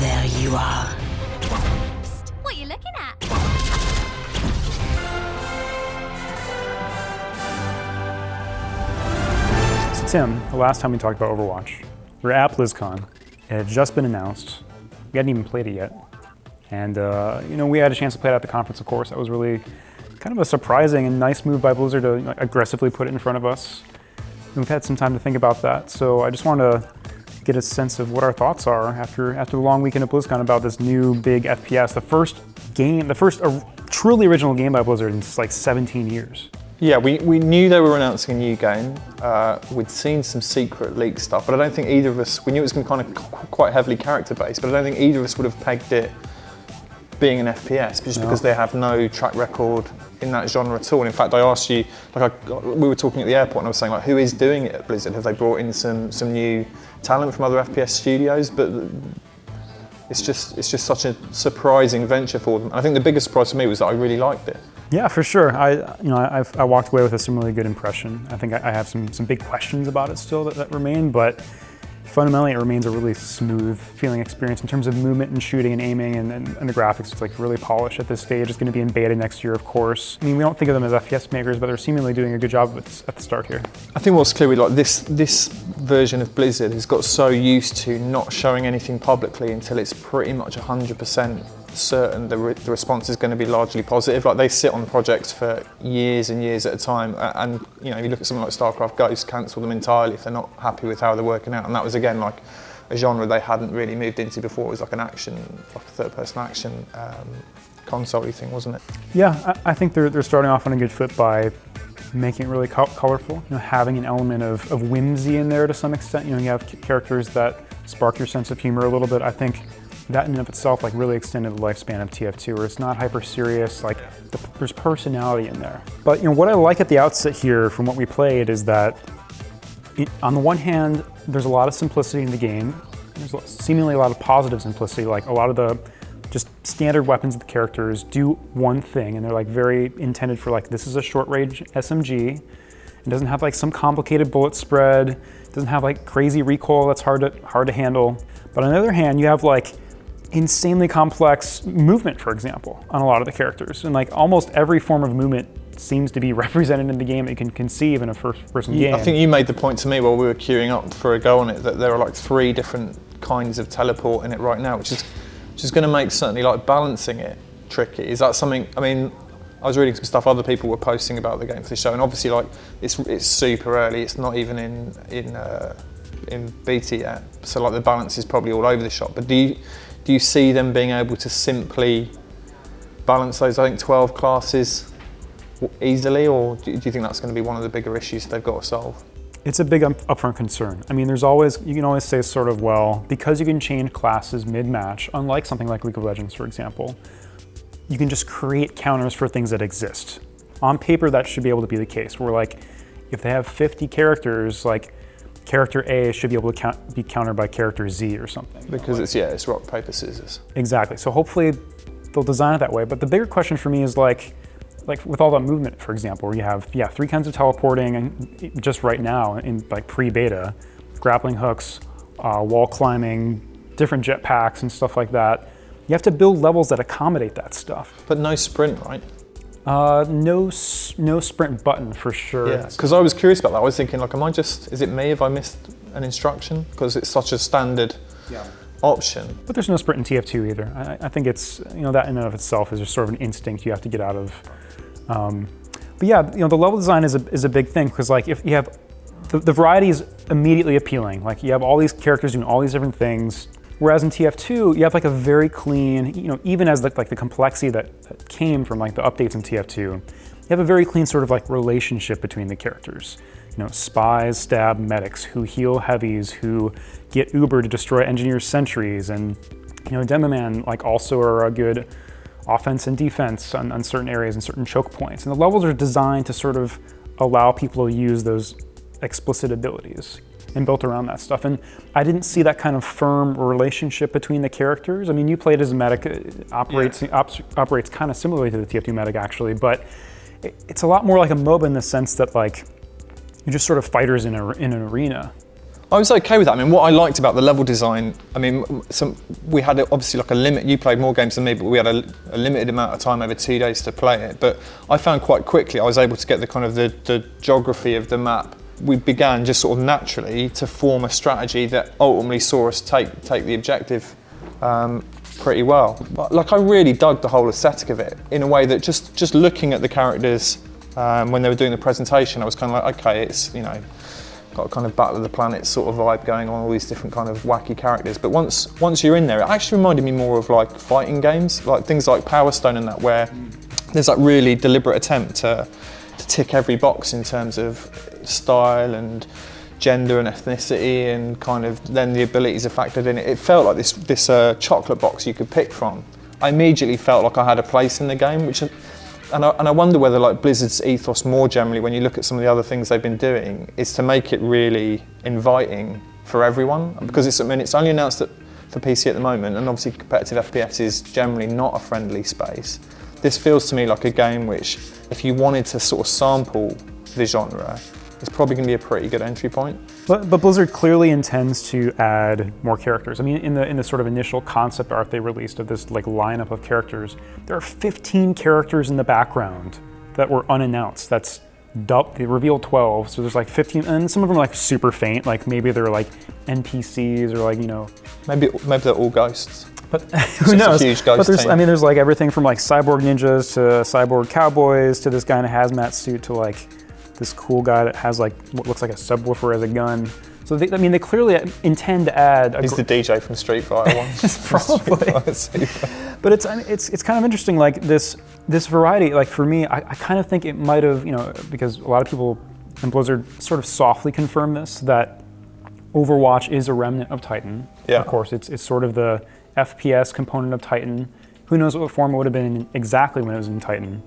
There you are. Psst, what are you looking at? So Tim, the last time we talked about Overwatch, we were at BlizzCon. It had just been announced. We hadn't even played it yet. And we had a chance to play it at the conference, of course. That was really kind of a surprising and nice move by Blizzard to aggressively put it in front of us. And we've had some time to think about that. So I just wanted to get a sense of what our thoughts are after the long weekend of BlizzCon about this new big FPS, the first truly original game by Blizzard in like 17 years. Yeah, we knew they were announcing a new game. We'd seen some secret leak stuff, but I don't think either of us, we knew it was going to be kind of quite heavily character-based, but I don't think either of us would have pegged it being an FPS, just because they have no track record in that genre at all. And in fact, I asked you, we were talking at the airport and I was saying, who is doing it at Blizzard? Have they brought in some new talent from other FPS studios? But it's just such a surprising venture for them. And I think the biggest surprise for me was that I really liked it. Yeah, for sure. I walked away with a really good impression. I think I have some big questions about it still that remain, but fundamentally it remains a really smooth feeling experience in terms of movement and shooting and aiming and the graphics. It's like really polished at this stage. It's going to be in beta next year, of course. I mean, we don't think of them as FPS makers, but they're seemingly doing a good job of it at the start here. I think what's clear, this version of Blizzard has got so used to not showing anything publicly until it's pretty much 100% certain the response is going to be largely positive. Like, they sit on projects for years and years at a time, and you look at something like StarCraft Ghost, cancel them entirely if they're not happy with how they're working out. And that was again like a genre they hadn't really moved into before. It was like an action, like a third-person action console-y thing, wasn't it? Yeah, I think they're starting off on a good foot by making it really colorful. Having an element of whimsy in there to some extent. You have characters that spark your sense of humor a little bit. I think that in and of itself really extended the lifespan of TF2, where it's not hyper serious, there's personality in there. But what I like at the outset here from what we played is that on the one hand, there's a lot of simplicity in the game. There's seemingly a lot of positive simplicity, like a lot of the just standard weapons of the characters do one thing, and they're very intended for this is a short range SMG. It doesn't have some complicated bullet spread. It doesn't have crazy recoil that's hard to handle. But on the other hand, you have insanely complex movement, for example, on a lot of the characters. And almost every form of movement seems to be represented in the game that you can conceive in a first-person game. I think you made the point to me while we were queuing up for a go on it that there are 3 different kinds of teleport in it right now, which is going to make certainly balancing it tricky. Is that something, I mean, I was reading some stuff other people were posting about the game for the show, and obviously it's super early, it's not even in beta yet, so the balance is probably all over the shop. But do you see them being able to simply balance those, 12 classes easily, or do you think that's going to be one of the bigger issues they've got to solve? It's a big upfront concern. I mean, you can always say because you can change classes mid-match, unlike something like League of Legends, for example, you can just create counters for things that exist. On paper, that should be able to be the case, where if they have 50 characters, character A should be able to be countered by character Z or something. Because it's rock, paper, scissors. Exactly. So hopefully they'll design it that way. But the bigger question for me is with all that movement, for example, where you have 3 kinds of teleporting, and just right now in pre-beta, grappling hooks, wall climbing, different jetpacks and stuff like that. You have to build levels that accommodate that stuff. But no sprint, right? No sprint button for sure. Yeah, because I was curious about that. I was thinking, is it me if I missed an instruction? Because it's such a standard option. But there's no sprint in TF2 either. I think it's, that in and of itself is just sort of an instinct you have to get out of. But yeah, the level design is a big thing, because if you have, the variety is immediately appealing. You have all these characters doing all these different things. Whereas in TF2, you have a very clean, even as the complexity that came from the updates in TF2, you have a very clean sort of relationship between the characters. Spies stab medics, who heal heavies, who get Uber to destroy engineers' sentries, and Demoman also are a good offense and defense on certain areas and certain choke points. And the levels are designed to sort of allow people to use those explicit abilities and built around that stuff. And I didn't see that kind of firm relationship between the characters. I mean, you played as a medic, it operates kind of similarly to the TF2 medic actually, but it's a lot more like a MOBA in the sense that you're just sort of fighters in an arena. I was okay with that. I mean, what I liked about the level design, I mean, we had obviously like a limit. You played more games than me, but we had a limited amount of time over 2 days to play it. But I found quite quickly I was able to get the kind of the geography of the map. We began just sort of naturally to form a strategy that ultimately saw us take the objective pretty well. But, like, I really dug the whole aesthetic of it in a way that just looking at the characters when they were doing the presentation, I was kind of like, okay, it's, you know, got a kind of Battle of the Planets sort of vibe going on, all these different kind of wacky characters. But once you're in there, it actually reminded me more of like fighting games, like things like Power Stone and that, where there's that really deliberate attempt to tick every box in terms of style and gender and ethnicity, and kind of then the abilities are factored in. It felt like this chocolate box you could pick from. I immediately felt like I had a place in the game, which. And I wonder whether, like, Blizzard's ethos more generally, when you look at some of the other things they've been doing, is to make it really inviting for everyone. Because it's only announced for PC at the moment, and obviously competitive FPS is generally not a friendly space. This feels to me like a game which, if you wanted to sort of sample the genre, it's probably going to be a pretty good entry point. But Blizzard clearly intends to add more characters. I mean, in the sort of initial concept art they released of this like lineup of characters, there are 15 characters in the background that were unannounced. That's they revealed 12, so there's like 15, and some of them are like super faint, like maybe they're like NPCs or like, you know. Maybe they're all ghosts. But who knows? A huge ghost but team. I mean, there's like everything from like cyborg ninjas to cyborg cowboys to this guy in a hazmat suit to like this cool guy that has like what looks like a subwoofer as a gun. So they clearly intend to add. He's the DJ from Street Fighter 1. Probably. But it's kind of interesting, like this variety. Like for me, I kind of think it might have, you know, because a lot of people in Blizzard sort of softly confirm this, that Overwatch is a remnant of Titan. Yeah. Of course, it's sort of the FPS component of Titan. Who knows what form it would have been in exactly when it was in Titan,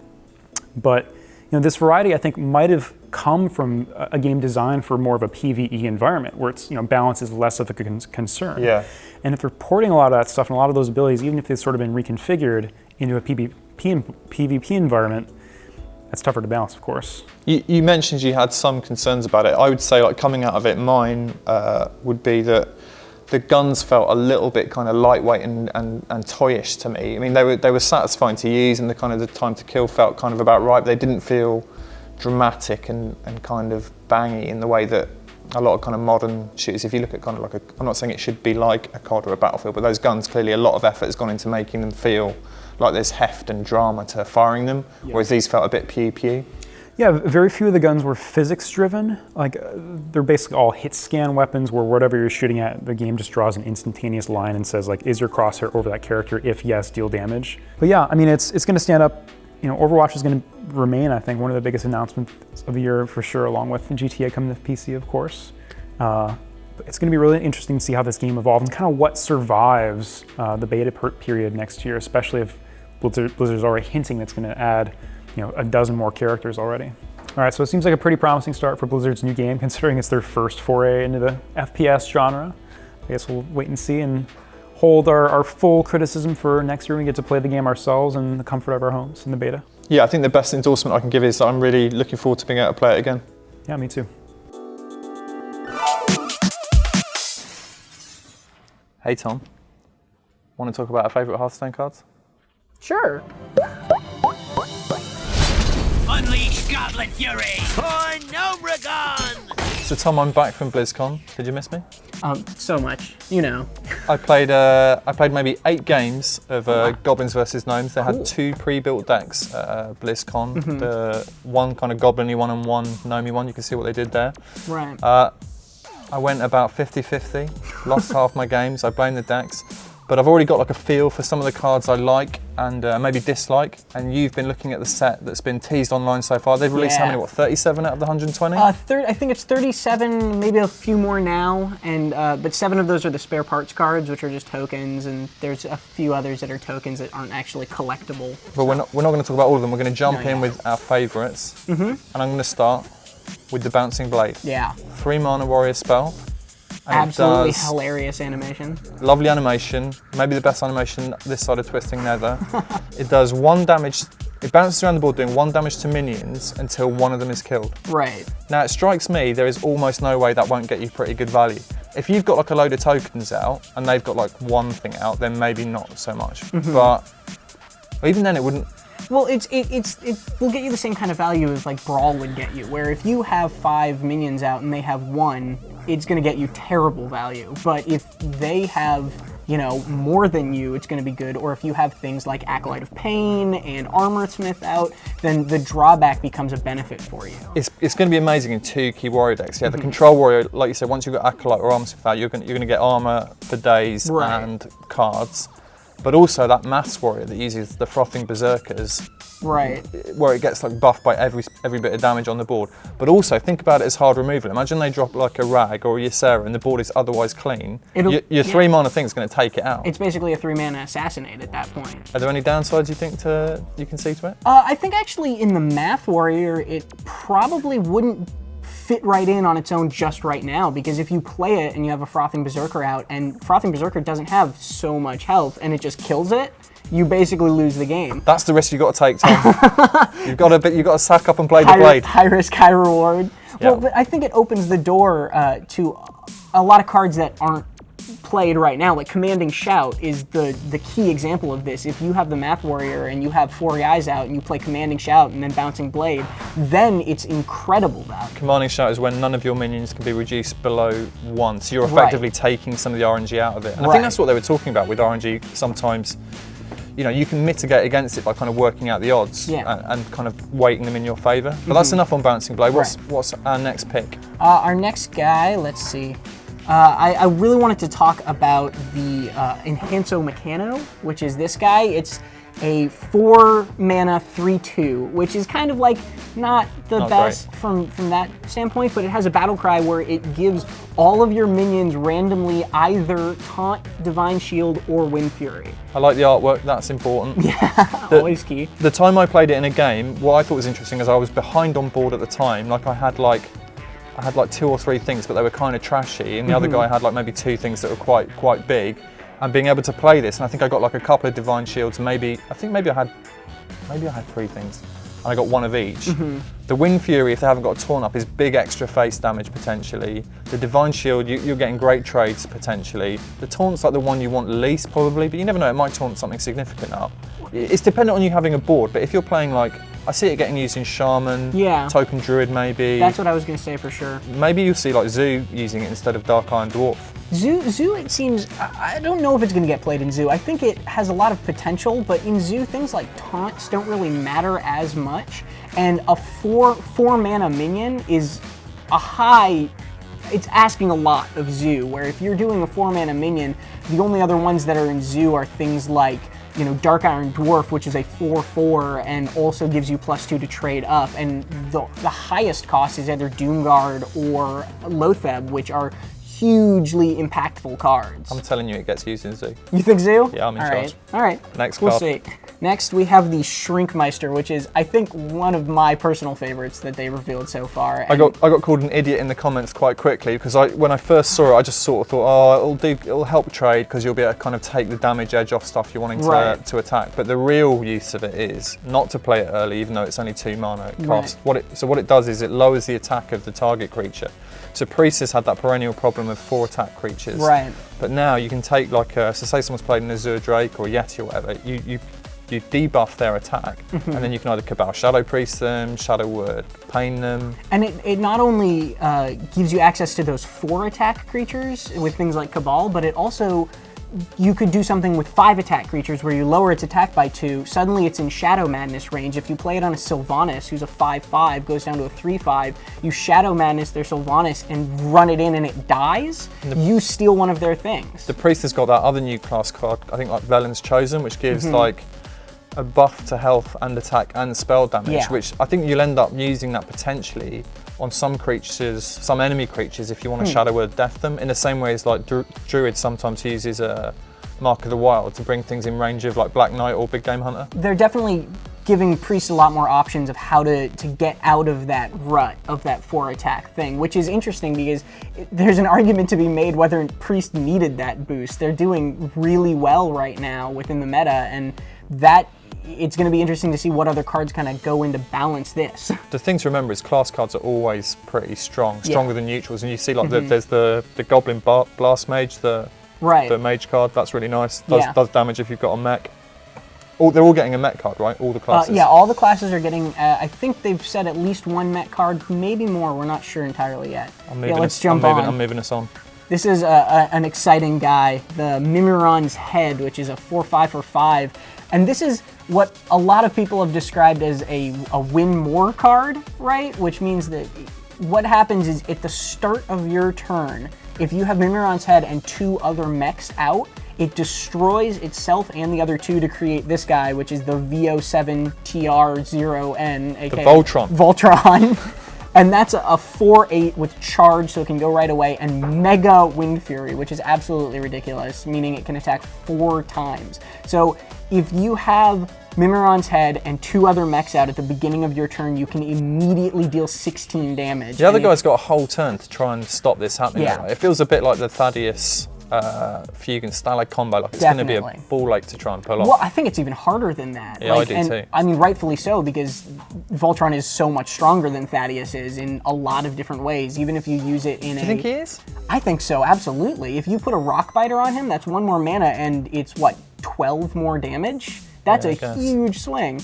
but. You know, this variety, I think, might have come from a game designed for more of a PvE environment, where it's, you know, balance is less of a concern. Yeah. And if they're porting a lot of that stuff and a lot of those abilities, even if they've sort of been reconfigured into a PvP environment, that's tougher to balance, of course. You mentioned you had some concerns about it. I would say, like, coming out of it, mine would be that the guns felt a little bit kind of lightweight and toyish to me. I mean, they were satisfying to use, and the kind of the time to kill felt kind of about right. But they didn't feel dramatic and kind of bangy in the way that a lot of kind of modern shooters. If you look at kind of like I'm not saying it should be like a COD or a Battlefield, but those guns, clearly a lot of effort has gone into making them feel like there's heft and drama to firing them, whereas these felt a bit pew-pew. Yeah, very few of the guns were physics-driven. Like, they're basically all hit-scan weapons where whatever you're shooting at, the game just draws an instantaneous line and says, like, is your crosshair over that character? If yes, deal damage. But yeah, I mean, it's going to stand up. You know, Overwatch is going to remain, I think, one of the biggest announcements of the year for sure, along with GTA coming to PC, of course. But it's going to be really interesting to see how this game evolves and kind of what survives the beta period next year, especially if Blizzard's already hinting that's going to add, you know, a dozen more characters already. All right, so it seems like a pretty promising start for Blizzard's new game, considering it's their first foray into the FPS genre. I guess we'll wait and see and hold our full criticism for next year when we get to play the game ourselves in the comfort of our homes in the beta. Yeah, I think the best endorsement I can give is that I'm really looking forward to being able to play it again. Yeah, me too. Hey Tom, want to talk about our favourite Hearthstone cards? Sure. Unleash Goblin Fury for Gnomes! So Tom, I'm back from BlizzCon. Did you miss me? So much, you know. I played maybe 8 games of Goblins versus Gnomes. They had 2 pre-built decks at BlizzCon. The one kind of goblin-y one and one gnome-y one. You can see what they did there. Right. I went about 50-50, lost half my games. I blame the decks. But I've already got like a feel for some of the cards I like and maybe dislike. And you've been looking at the set that's been teased online so far. They've released how many? What, 37 out of the 120? I think it's 37, maybe a few more now. And but 7 of those are the spare parts cards, which are just tokens, and there's a few others that are tokens that aren't actually collectible. But we're not going to talk about all of them. We're going to jump in with our favourites. And I'm going to start with the Bouncing Blade. Yeah. 3 mana warrior spell. Absolutely hilarious animation. Lovely animation, maybe the best animation this side of Twisting Nether. It does 1 damage It bounces around the board doing 1 damage to minions until one of them is killed. Right. Now it strikes me there is almost no way that won't get you pretty good value. If you've got like a load of tokens out and they've got like one thing out, then maybe not so much. But even then it wouldn't. Well, it will get you the same kind of value as like Brawl would get you, where if you have 5 minions out and they have 1, it's going to get you terrible value. But if they have, you know, more than you, it's going to be good. Or if you have things like Acolyte of Pain and Armorsmith out, then the drawback becomes a benefit for you. It's going to be amazing in 2 key warrior decks. Yeah, the Control Warrior, like you said, once you've got Acolyte or Armorsmith out, you're going to get armor for days and cards. But also that Maths Warrior that uses the Frothing Berserkers, right, where it gets like buffed by every bit of damage on the board. But also think about it as hard removal. Imagine they drop like a Rag or a Ysera and the board is otherwise clean. Your 3 mana thing is going to take it out. It's basically a 3 mana Assassinate at that point. Are there any downsides you think you can see to it? I think actually in the Math Warrior, it probably wouldn't fit right in on its own just right now, because if you play it and you have a Frothing Berserker out and Frothing Berserker doesn't have so much health and it just kills it, you basically lose the game. That's the risk you've got to take, Tom. you've got to sack up and play the blade. High risk, high reward. Yeah. Well, but I think it opens the door to a lot of cards that aren't played right now. Like Commanding Shout is the key example of this. If you have the Math Warrior and you have 4 guys out and you play Commanding Shout and then Bouncing Blade, then it's incredible value. Commanding Shout is when none of your minions can be reduced below 1, so you're effectively taking some of the RNG out of it. And I think that's what they were talking about with RNG sometimes. You know, you can mitigate against it by kind of working out the odds and kind of weighting them in your favour. But that's enough on Bouncing Blade. What's our next pick? Our next guy, let's see. I really wanted to talk about the Enhanco Mechano, which is this guy. It's a 4 mana 3/2, which is kind of like not best from that standpoint, but it has a battle cry where it gives all of your minions randomly either Taunt, Divine Shield, or Wind Fury. I like the artwork, that's important. Yeah, always key. The time I played it in a game, what I thought was interesting is I was behind on board at the time. Like I had like 2 or 3 things, but they were kind of trashy, and the other guy had like maybe 2 things that were quite big. And being able to play this, and I think I got like a couple of Divine Shields, maybe I had 3 things, and I got 1 of each. The Wind Fury, if they haven't got a Taunt up, is big extra face damage potentially. The Divine Shield, you're getting great trades potentially. The Taunt's like the one you want least probably, but you never know, it might taunt something significant up. It's dependent on you having a board, but if you're playing like, I see it getting used in Shaman, Token Druid maybe. That's what I was going to say for sure. Maybe you'll see like Zoo using it instead of Dark Iron Dwarf. Zoo, it seems, I don't know if it's going to get played in Zoo. I think it has a lot of potential, but in Zoo, things like taunts don't really matter as much. And a 4 mana minion is it's asking a lot of Zoo, where if you're doing a 4 mana minion, the only other ones that are in Zoo are things like, you know, Dark Iron Dwarf, which is a 4/4 and also gives you +2 to trade up, and the highest cost is either Doomguard or Lotheb, which are hugely impactful cards. I'm telling you, it gets used in Zoo. You think Zoo? Yeah, I'm in charge. All right. Next we'll card. See. Next, we have the Shrinkmeister, which is, I think, one of my personal favorites that they revealed so far. I got called an idiot in the comments quite quickly because when I first saw it, I just sort of thought, oh, it'll help trade because you'll be able to kind of take the damage edge off stuff you're wanting to attack. But the real use of it is not to play it early, even though it's only 2 mana cost. So what it does is it lowers the attack of the target creature. So Priestess had that perennial problem of 4 attack creatures. Right. But now you can take like so say someone's played an Azure Drake or Yeti or whatever, you debuff their attack, and then you can either Cabal Shadow Priest them, Shadow Word Pain them. And it not only gives you access to those 4 attack creatures with things like Cabal, but it also, you could do something with 5 attack creatures where you lower its attack by 2, suddenly it's in Shadow Madness range. If you play it on a Sylvanas, who's a 5/5, goes down to a 3/5, you Shadow Madness their Sylvanas and run it in and it dies, you steal one of their things. The Priest has got that other new class card, I think like Velen's Chosen, which gives like a buff to health and attack and spell damage, which I think you'll end up using that potentially on some creatures, some enemy creatures, if you want to Shadow Word Death them, in the same way as like Druid sometimes uses a Mark of the Wild to bring things in range of like Black Knight or Big Game Hunter. They're definitely giving priests a lot more options of how to get out of that rut of that 4 attack thing, which is interesting because there's an argument to be made whether priest needed that boost. They're doing really well right now within the meta, and that it's going to be interesting to see what other cards kind of go in to balance this. The thing to remember is class cards are always pretty strong, stronger than neutrals. And you see, like, there's the Goblin Blast Mage, the Mage card. That's really nice. Does damage if you've got a mech. They're all getting a mech card, right? All the classes. Yeah, all the classes are getting. I think they've said at least one mech card, maybe more. We're not sure entirely yet. Let's jump on. I'm moving us on. This is an exciting guy, the Mimiron's Head, which is a 4/5 for 5. And this is what a lot of people have described as a win more card, right? Which means that what happens is at the start of your turn, if you have Mimiron's Head and 2 other mechs out, it destroys itself and the other 2 to create this guy, which is the VO7TR0N, aka the Voltron. Voltron. And that's a 4/8 with charge, so it can go right away, and Mega Wind Fury, which is absolutely ridiculous, meaning it can attack 4 times. So if you have Mimiron's Head and 2 other mechs out at the beginning of your turn, you can immediately deal 16 damage. The other guy's got a whole turn to try and stop this happening. Yeah. Right? It feels a bit like the Thaddeus Fugue and Stalag combo. Like, it's going to be a ball ache to try and pull off. Well, I think it's even harder than that. Yeah, I do too. I mean, rightfully so, because Voltron is so much stronger than Thaddeus is in a lot of different ways, even if you use it in Do you think he is? I think so, absolutely. If you put a Rock Biter on him, that's 1 more mana, and it's, 12 more damage? That's a huge swing.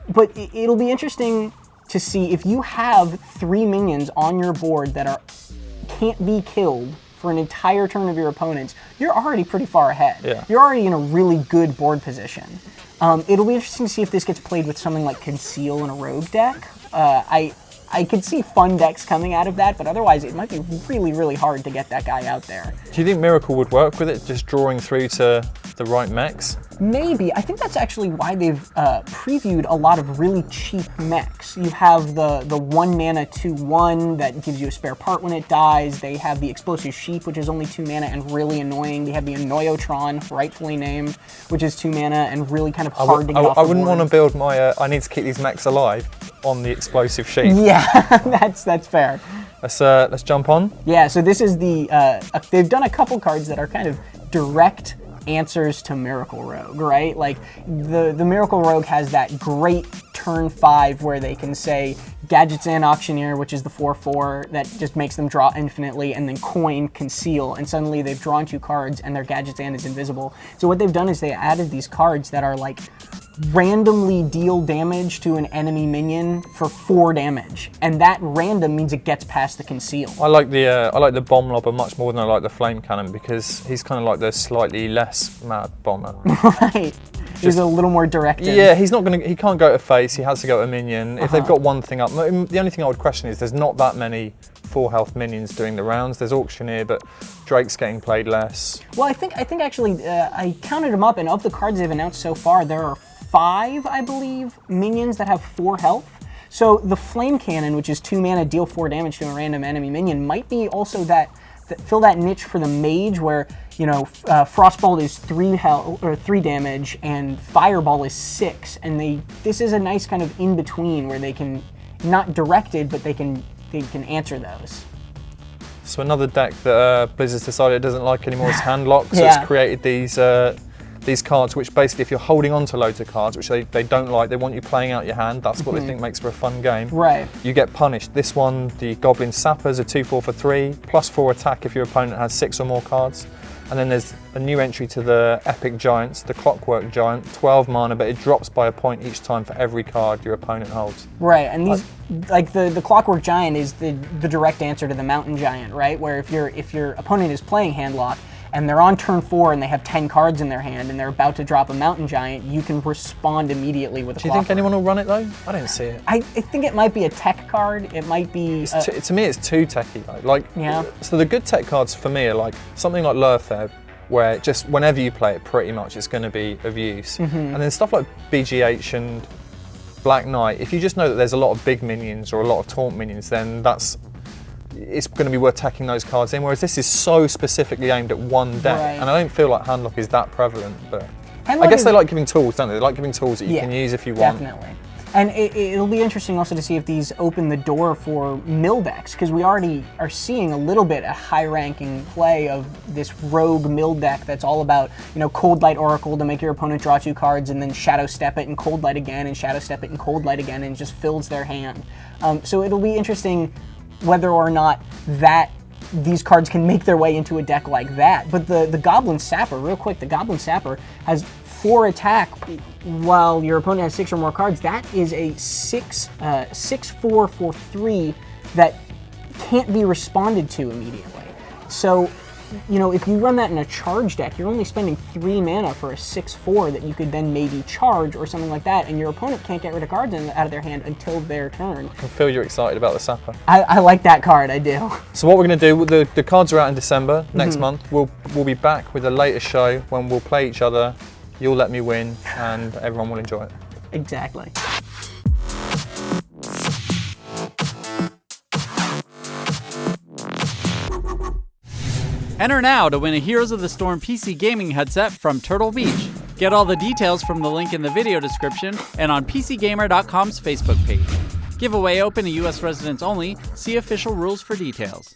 But it'll be interesting to see if you have 3 minions on your board that can't be killed for an entire turn of your opponents, you're already pretty far ahead. Yeah. You're already in a really good board position. It'll be interesting to see if this gets played with something like Conceal in a Rogue deck. I could see fun decks coming out of that, but otherwise it might be really, really hard to get that guy out there. Do you think Miracle would work with it, just drawing through to the right mechs? Maybe. I think that's actually why they've previewed a lot of really cheap mechs. You have the 1 mana 2/1 that gives you a spare part when it dies. They have the Explosive Sheep, which is only 2 mana and really annoying. They have the Annoyotron, rightfully named, which is 2 mana and really kind of hard to get off the I wouldn't board. want to build my I need to keep these mechs alive on the Explosive Sheep. Yeah, that's fair. Let's jump on. Yeah, so this is they've done a couple cards that are kind of direct answers to Miracle Rogue, right? Like the Miracle Rogue has that great turn 5 where they can say Gadgets and Auctioneer, which is the 4/4 that just makes them draw infinitely, and then Coin, Conceal, and suddenly they've drawn 2 cards and their Gadgets and is invisible. So what they've done is they added these cards that are like randomly deal damage to an enemy minion for 4 damage, and that random means it gets past the Conceal. I like the Bomb Lobber much more than I like the Flame Cannon, because he's kind of like the slightly less mad bomber. Right. He's a little more directed. Yeah, he can't go to face, he has to go to minion. If they've got one thing up, the only thing I would question is there's not that many 4 health minions doing the rounds. There's Auctioneer, but Drake's getting played less. Well, I think actually I counted them up, and of the cards they've announced so far, there are 5, I believe, minions that have 4 health. So the Flame Cannon, which is 2 mana, deal 4 damage to a random enemy minion, might be also that fill that niche for the mage where, Frostbolt is 3 health or 3 damage and Fireball is 6, and this is a nice kind of in between where they can not directed, but they can answer those. So another deck that Blizzard's decided it doesn't like anymore is Handlock. So Yeah. it's created these cards, which basically, if you're holding on to loads of cards, which they don't like, they want you playing out your hand. That's what they think makes for a fun game. Right. You get punished. This one, the Goblin Sappers, are 2/4 for 3, +4 attack if your opponent has 6 or more cards. And then there's a new entry to the Epic Giants, the Clockwork Giant, 12 mana, but it drops by a point each time for every card your opponent holds. Right, and these, like the Clockwork Giant is the direct answer to the Mountain Giant, right? Where if your opponent is playing Handlock and they're on turn 4 and they have 10 cards in their hand and they're about to drop a Mountain Giant, you can respond immediately with a Do you think anyone will run it though? I don't see it. I think it might be a tech card. It might be. To me, it's too techy though. Like, yeah. So the good tech cards for me are like something like Lurtheb, where just whenever you play it, pretty much it's going to be of use. And then stuff like BGH and Black Knight, if you just know that there's a lot of big minions or a lot of taunt minions, then it's going to be worth tacking those cards in. Whereas this is so specifically aimed at one deck, Right. and I don't feel like Handlock is that prevalent. But Handlock I guess is- they like giving tools, don't they? They like giving tools that you can use if you want. Definitely. And it'll be interesting also to see if these open the door for mill decks, because we already are seeing a little bit a high-ranking play of this rogue mill deck that's all about, Cold Light Oracle to make your opponent draw 2 cards and then Shadow Step it and Cold Light again and Shadow Step it and Cold Light again, and just fills their hand. So it'll be interesting whether or not these cards can make their way into a deck like that. But the Goblin Sapper, real quick, the Goblin Sapper has 4 attack while your opponent has 6 or more cards. That is a 6/4 for 3 that can't be responded to immediately. So, if you run that in a charge deck, you're only spending 3 mana for a 6/4 that you could then maybe charge or something like that, and your opponent can't get rid of cards out of their hand until their turn. I feel you're excited about the Sapper. I like that card, I do. So what we're going to do, the cards are out in December next month. We'll be back with a later show when we'll play each other. You'll let me win, and everyone will enjoy it. Exactly. Enter now to win a Heroes of the Storm PC gaming headset from Turtle Beach. Get all the details from the link in the video description and on PCGamer.com's Facebook page. Giveaway open to U.S. residents only. See official rules for details.